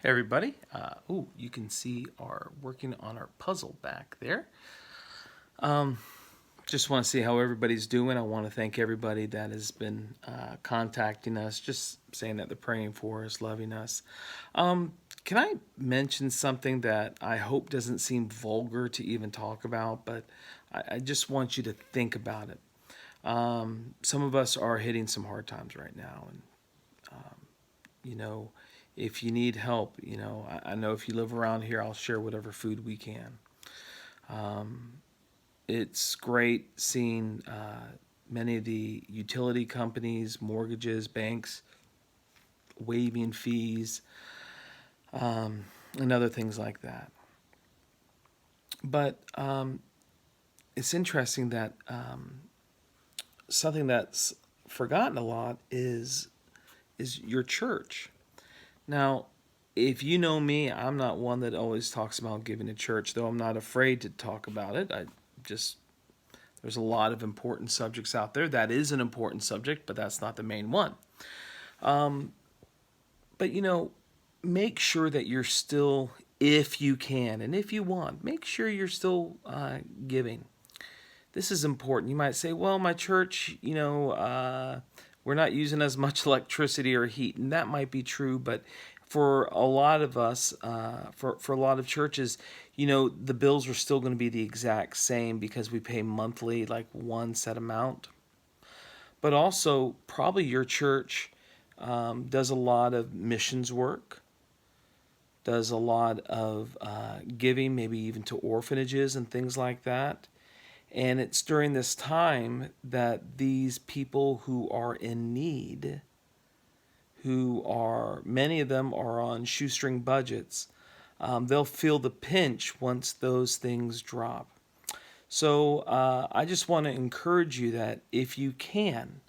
Hey everybody. You can see our working on our puzzle back there. Um, just want to see how everybody's doing. I want to thank everybody that has been contacting us, just saying that they're praying for us, loving us. Um, can I mention something that I hope doesn't seem vulgar to even talk about, but I just want you to think about it. Some of us are hitting some hard times right now, and you know, if you need help, I know if you live around here, I'll share whatever food we can. It's great seeing many of the utility companies, mortgages, banks waiving fees, and other things like that. But it's interesting that something that's forgotten a lot is your church. Now, if you know me, I'm not one that always talks about giving to church, though I'm not afraid to talk about it. Just there's a lot of important subjects out there. That is an important subject, but that's not the main one. But make sure that you're still, if you can and if you want, make sure you're still giving. This is important. You might say, well, my church, we're not using as much electricity or heat, and that might be true, but for a lot of us, for a lot of churches, the bills are still going to be the exact same because we pay monthly, like one set amount. But also, probably your church does a lot of missions work, does a lot of giving, maybe even to orphanages and things like that. And it's during this time that these people who are in need, many of them are on shoestring budgets, they'll feel the pinch once those things drop. So I just want to encourage you that if you can,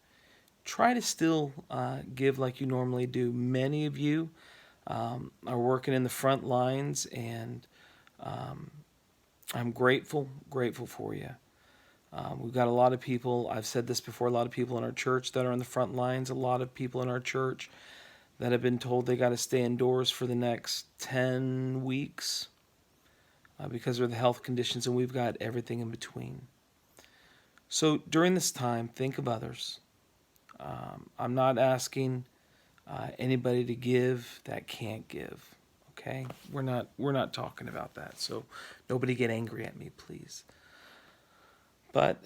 try to still give like you normally do. Many of you are working in the front lines, and I'm grateful for you. We've got a lot of people, I've said this before, a lot of people in our church that are on the front lines, a lot of people in our church that have been told they got to stay indoors for the next 10 weeks because of the health conditions, and we've got everything in between. So during this time, think of others. I'm not asking anybody to give that can't give. Okay, we're not talking about that. So nobody get angry at me, please. But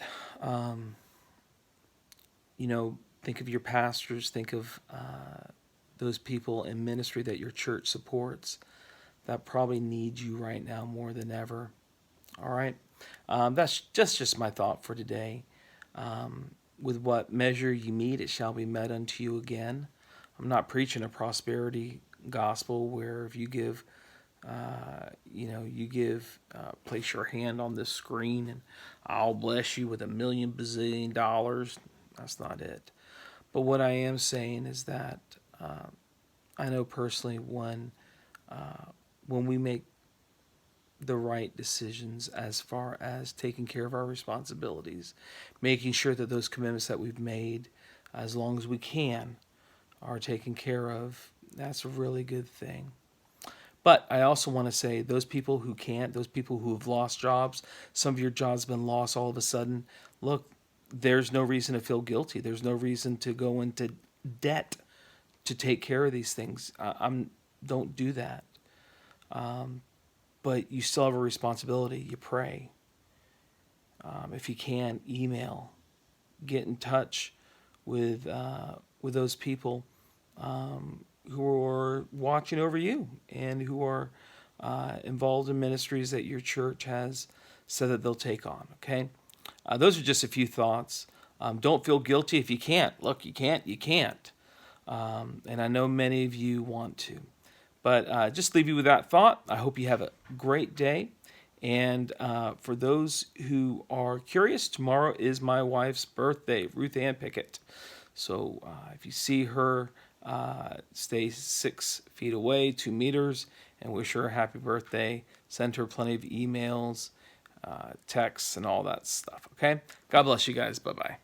think of your pastors. Think of those people in ministry that your church supports that probably need you right now more than ever. All right, that's just my thought for today. With what measure you meet, it shall be met unto you again. I'm not preaching a prosperity gospel where if you give, place your hand on this screen and I'll bless you with $1 million bazillion. That's not it. But what I am saying is that I know personally when we make the right decisions as far as taking care of our responsibilities, making sure that those commitments that we've made, as long as we can, are taken care of, that's a really good thing. But I also want to say those people who can't, those people who have lost jobs, some of your jobs have been lost all of a sudden. Look, there's no reason to feel guilty. There's no reason to go into debt to take care of these things. Don't do that. But you still have a responsibility. You pray. If you can, email, get in touch with those people who are watching over you and who are involved in ministries that your church has said that they'll take on. Okay, those are just a few thoughts. Don't feel guilty if you can't. Look, you can't. You can't. And I know many of you want to. But just leave you with that thought. I hope you have a great day. And for those who are curious, tomorrow is my wife's birthday, Ruth Ann Pickett. So if you see her, stay 6 feet away, 2 meters, and wish her a happy birthday. Send her plenty of emails, texts, and all that stuff. Okay? God bless you guys. Bye-bye.